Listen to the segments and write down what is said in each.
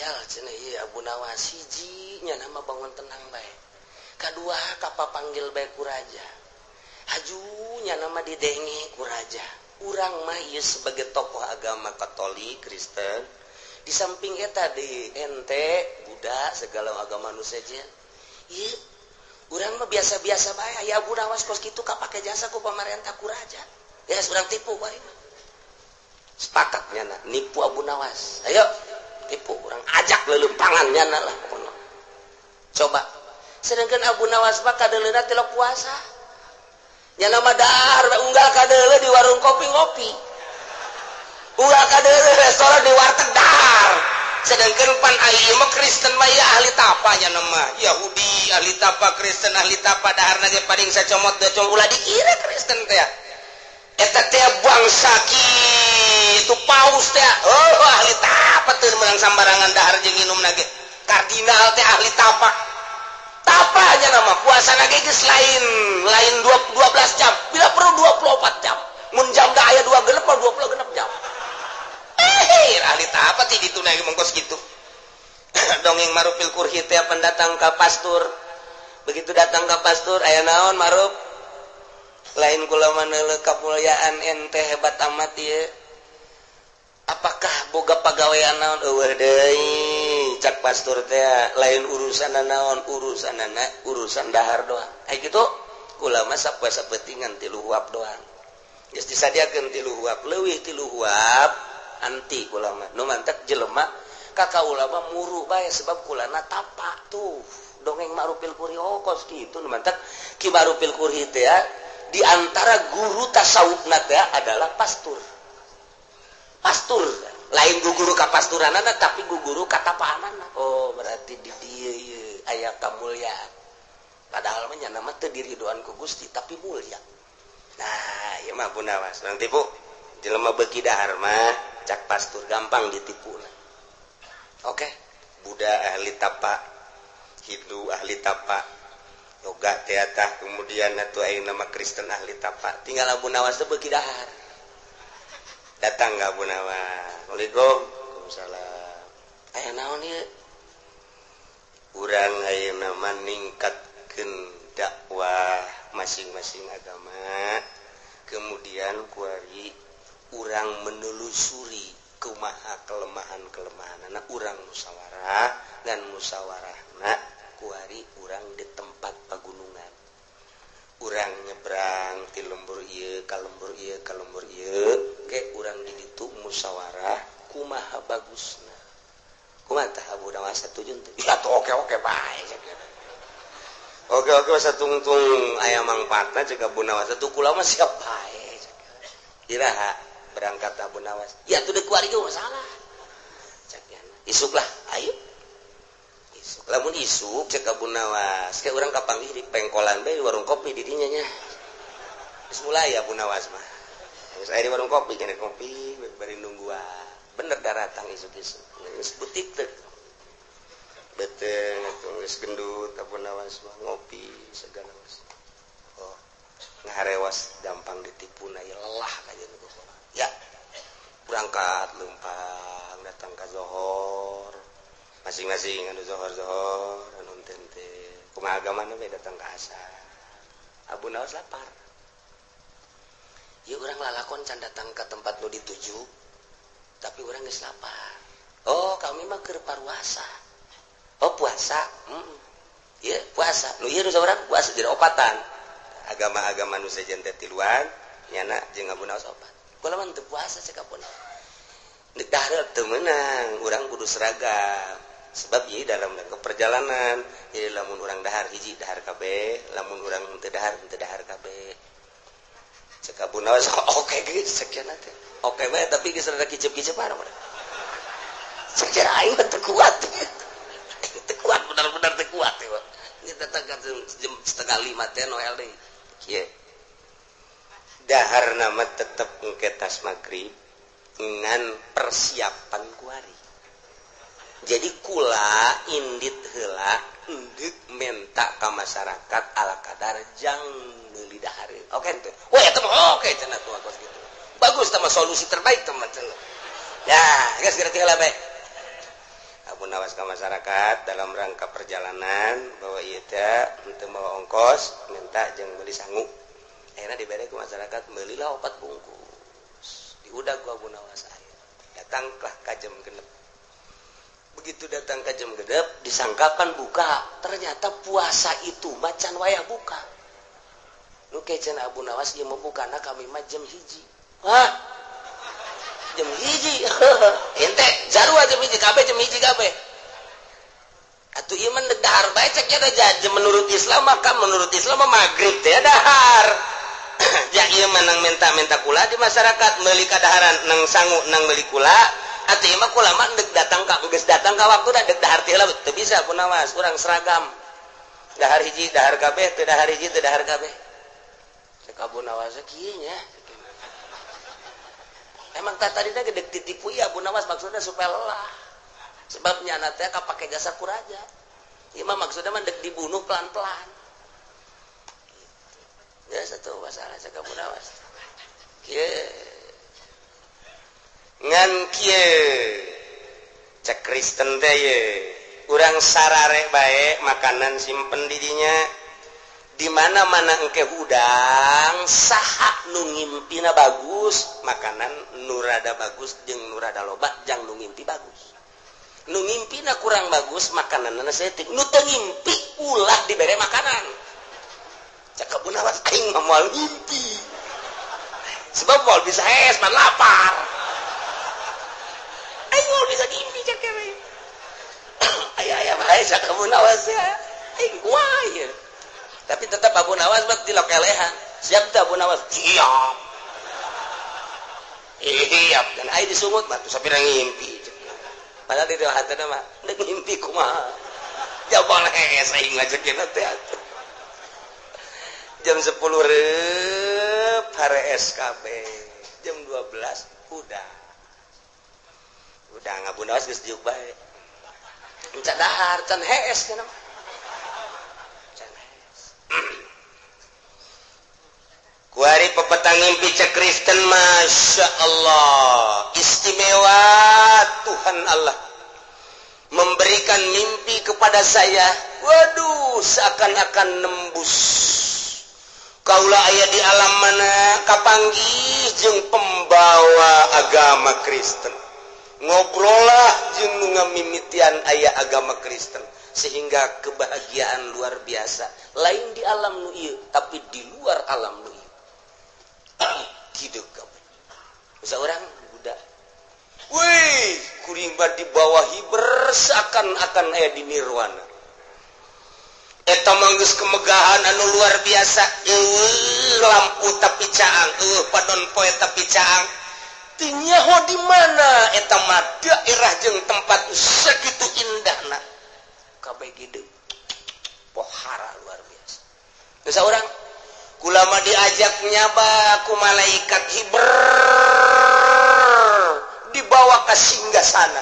ayal cenah ieu Abu Nawas hiji nya nama bangun tenang bae. Kadua kapa panggil bae ku raja. Hajunya nama didengi ku raja. Urang mah ieu sebagai tokoh agama Katolik, Kristen. Di samping eta di ente Buddha segala agama nu sejen. Ieu urang mah biasa-biasa bae aya Abu Nawas kos kitu kapake jasa ku pamarentah ku raja. Ya urang tipu bae. Sepakat nyana nipu Abu Nawas. Ayo tipu orang ajak lelempangan nyana lah pokoknya. Coba sedangkan Abu Nawas mah kadeleuna teh puasa. Nyana mah dahar unggal kadeule di warung kopi ngopi. Unggal kadeule restoran di warteg dahar. Sedangkan pan ieu mah Kristen mah ya ahli tapa nyana mah. Yahudi ahli tapa, Kristen ahli tapa daharna ge paling sacomot da com ulah dikira Kristen teh. Eta teh bangsa kitu paus teh. Oh ahli tapa teu menang sambarangan dahar jeung nginumna ge. Kardinal teh ahli tapa. Tapa aja nama puasana ge geus lain 12 jam. Bila perlu 24 jam. Mun jam da aya 2 genep 20 genep jam. Ahli tapa ti ditu na mengkos kitu. Dongeng marupil kurhi teh pendatang ka pastur. Begitu datang ka pastur aya naon marup? Lain kula maneuleuk kamulyaan ente hebat amat ieu. Apakah boga pagawean naon eueuh deui cak pastur teh lain urusan naon urusan dahar doang. Ai kitu kula mah sapoe sapetingan 3 huap doang. Geus disadiakeun 3 huap leuwih 3 huap anti kula mah. Nu mantep jelema ka kaula mah muru bae sebab kulana tapa tuh. Dongeng marupil kurhi kos kitu nu mantep ki marupil kurhi teh di antara guru tasawufna teh adalah pastur. Pastur lain guguru ka pasturanana tapi guguru ka tapaanana. Oh berarti di dieu ieu aya kamulyaan. Padahal mah nya nama teu diridoan ku Gusti tapi mulia. Nah, ieu mah Abu Nawas. Urang tipu. Jelema beuki dahar mah cak pastur gampang ditipuna. Oke. Buddha ahli tapa, Hindu ahli tapa, yoga teatah kemudian atuh aya nama Kristen ahli tapa. Tinggal Abu Nawas teh beuki dahar. Datang ka Abu Nawas. Assalamualaikum. Waalaikumsalam. Aya naon ieu? Urang ayeuna mah ningkatkeun dakwah masing-masing agama. Kemudian kuari urang menelusuri kumaha kelemahan-kelemahanna urang musyawarah dan musyawarahna kuari urang di tempat pagunungan. Urang nyebrang ti lembur ieu ka lembur ieu ka lembur ieu ke urang di ditu musyawarah kumaha bagusna. Kumaha tah Abu Nawas setuju teh? Ya tuh oke bae sakit. Oke satungtung aya mangpaatna ceuk Abu Nawas tuh kula mah siap bae. Iraha berangkat Abu Nawas. Ya tuh deuk kuari ge masalah. Cakian. Isuk lah, ayo. Isuk. Lamun isuk ceuk Abu Nawas, ke urang kapanggih di pengkolan bae warung kopi di dinya nya. Geus mulai Abu Nawas mah. Geus aya di warung kopi kene kopi bari nungguan. Bener daratang isuk-isuk. Geus butik teh. Beteng atuh geus gendut Abu Nawas mah ngopi segala macam. Oh, ngaharewas gampang ditipuna ieu lelah kajeun ku. Ya. Berangkat leumpang datang ka zohor. Masing-masing anu zohor-zohor anu teh kumaha agamana we datang ka asar. Abu Nawas lapar. Ieu urang lalakon can datang ka tempat nu dituju tapi urang geus lapar. Oh, kami mah keur paruasa. Oh puasa, iya puasa. Nu ieu urang puasa jadi opatan. Agama-agama nu sejen teh tiluan, nyana jeung Abu Nawas opat. Kula mah teu puasa cek Abu Nawas. Nek dahar teu meunang, urang kudu seragam. Sebab ieu dalam perjalanan, ieu lamun urang dahar hiji dahar kabeh, lamun urang teu dahar kabeh. Cek Abu Nawas oke geus sakieu teh. Oke bae tapi geus rada kicep-kicepan. Cek aing teu kuat. Kuat benar-benar teh kuat ya. Ini datang jam 4:30 teh Noel deui. Kieu. Dahar nama tetep engke tas magrib ngan persiapan kuari. Jadi kula indit heula endeuk menta ka masyarakat ala kadar jang neuli dahar. Oke teh. Wah eta mah oke cenah tuh kos kitu. Bagus teh mah solusi terbaik teman cenah. Ya, geus gerti heula bae. Abu Nawas ke masyarakat dalam rangka perjalanan bahwa ieu teh untuk bawa ongkos minta jeung beli sangu. Akhirnya dibere ke masyarakat belilah 4 bungkus. Diudag ku Abu Nawas aya. Datanglah ka jam 6. Begitu datang ke jam 6 disangkakan buka, ternyata puasa itu macan wayah buka. Nu kecen Abu Nawas ieu mau bukana kami mah jam 1. Hah? Jam 1. Ente jarua jam 1 kabeh jam 1 kabeh. Atuh ieu mah dahar bae cek nya jam menurut Islam maka menurut Islam mah magrib teh dahar. Ya ieu mah nang minta-minta kula di masyarakat meuli kadaharan nang sangu nang meuli kula. Atuh ieu mah kula mah deuk datang ka geus datang ka waktu da deuk dahar teh lah teu bisa Abu Nawas urang seragam. Dahar hiji dahar kabeh teu dahar hiji teu dahar kabeh. Cek Abu Nawas kieu nya. Emang tadina gedeg ditipu ya Abu Nawas maksudnya supaya lelah. Sebabnya anak teh kapake jasa kuraja. Ieu mah maksudnya mah dek dibunuh pelan-pelan. Ya satu masalah cek Abu Nawas. Kieu. Ngan kieu. Cek Kristen teh ye. Urang sarare bae makanan simpen di dinya. Di mana-mana engke hudang saha nu ngimpina bagus makanan nu rada bagus jeung nu rada loba jang nu ngimpi bagus nu ngimpina kurang bagus makananna setik nu teu ngimpi ulah dibere makanan cak Abu Nawas aing mah moal ngimpi sebab moal bisa es man lapar aing moal bisa ngimpi cak we aya bae cak Abu Nawas ya aing kumaha ieu. Tapi tetap Abu Nawas bak dilokelehan. Siap teh Abu Nawas? Siap. Siap. Dan ai disungut batu sapira ngimpi. Padahal di hatana mah deuk ngimpi kumaha. Jabal hees aing ngajekeun teh atuh. Jam 10 reup hare SKB. Jam 12 udah. Udah Abu Nawas geus diuk bae. Enca dahar can hees cenah. Kuari pepetang ngimpi cek Kristen Masya Allah istimewa Tuhan Allah memberikan mimpi kepada saya waduh seakan-akan nembus kaulah aya di alam mana kapanggih jeung pembawa agama Kristen ngobrolah jeung ngamimitian aya agama Kristen sehingga kebahagiaan luar biasa lain di alam nu ieu tapi di luar alam nu ieu hidup kabeh seorang budak wih kuring di bawah hiber seakan-akan aya di nirwana eta manggeus kemegahan anu luar biasa lampu tapi caang padon poe tapi caang teu nyaho di mana eta mah daerah jeung tempat sakitu indahna kabeh hidup pohara luar biasa seorang kulama diajak nyaba ku malaikat hiber dibawa ke singgasana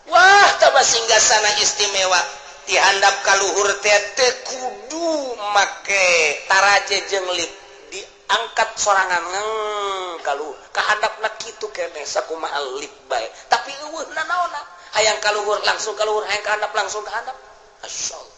wah tabah singgasana istimewa dihandap ka luhur teh teu kudu make taraje jeung lip diangkat sorangan ka luhur kahandapna kitu keneh sakumaha lip bae tapi eueuhna naonna hayang ka luhur langsung ka luhur hayang ka handap langsung ka handap masyaallah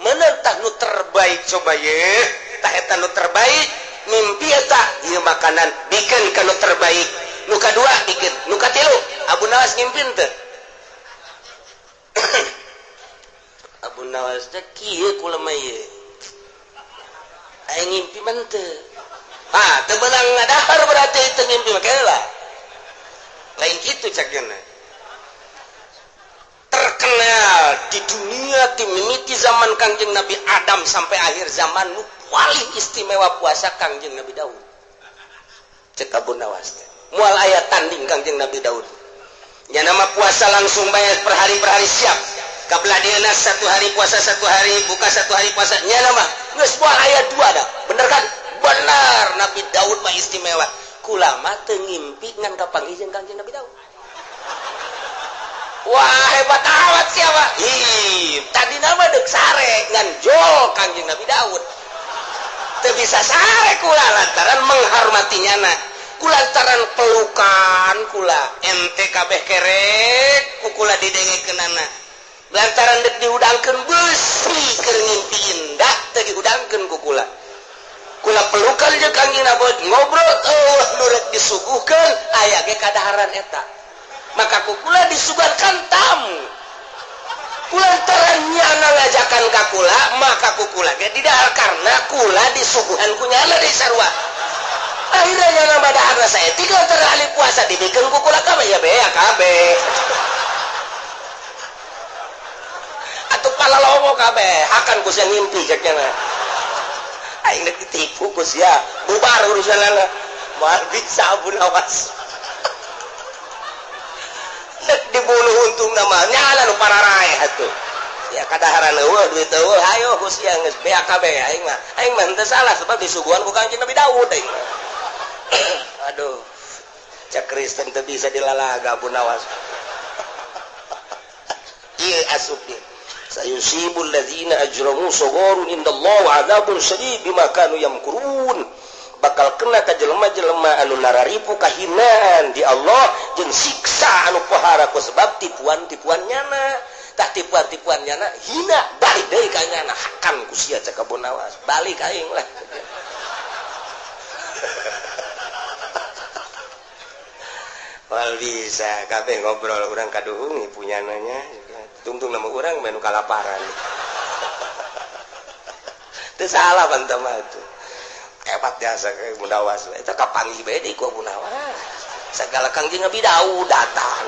menentang nu terbaik coba ye tah eta nu terbaik mimpi eta ieu makanan bikin ka nu terbaik nu kadua bikin nu katilu Abu Nawas ngimpin teu Abu Nawas teh kieu kula mah ye aya ngimpi mah teu teu meunang ngadahar berarti teu ngimpi mah lah lain kitu cakeuna terkenal di dunia di mimiti zaman Kangjeng Nabi Adam sampai akhir zaman nu paling istimewa puasa Kangjeng Nabi Daud cek Abu Nawas moal aya tanding Kangjeng Nabi Daud nya nama puasa langsung bayar per hari siap kabladieuna 1 hari puasa 1 hari buka 1 hari puasa nya nama geus moal aya 2 dah bener kan benar Nabi Daud mah istimewa kula mah teu ngimpi ngan kapanggih jeung Kangjeng Nabi Daud. Wah hebat amat siapa? Tadi nama dek sare ngan jol Kangjeng Nabi Daud. Teu bisa sare kula lantaran menghormatinya na. kulantaran pelukan kula ente kabeh kerek kukula didengekeunana lantaran dek diudangkeun besi keur ngimpi indah teh diudangkeun kukula kula pelukan jeung kangjeng Nabi ngobrol nu rek disuguhkeun aya ge kadaharan eta maka kukula disuguhkan tamu kulantaran nyana ngajakan ka kula maka kukula ge didahar karena kula disuguhan ku nyana deui sarua akhirnya nyana badahar saya tiga antara ahli puasa dibikin kukula kabeh ya be ya kabeh atuh palalomo kabeh akan ku sia ngimpi cek nyana aing rek ditipu ku sia bubar urusanana moal bisa Abu Nawas dek dibunuh untung nama nyala nu pararae atuh ya kadaharan eueuh duit eueuh hayo ku sia geus beak kabeh aing mah teu salah sebab disuguhan ku Kanjeng Nabi Daud aing mah aduh cak Kristen teu bisa dilalaga Abu Nawas ieu asup dia sayusibul ladzina ajramu sagharun indallahu adzabun syadid bima kanu yamkurun bakal kena ka jelema-jelema anu nararipu kahinaan di Allah jeung siksa anu pohara ku sebab tipuan-tipuan nyana tah tipuan-tipuan nyana hina balik deui ka nyana hakan ku sia cek Abu Nawas balik aing lah wal bisa kabeh ngobrol urang kaduhung punyananya tungtung nama urang menu kalaparan teu salah bantah mah tuh hebat jasa ke Abu Nawas eta kapanggih bae deui ku Abu Nawas segala Kangjeng Nabi Daud datang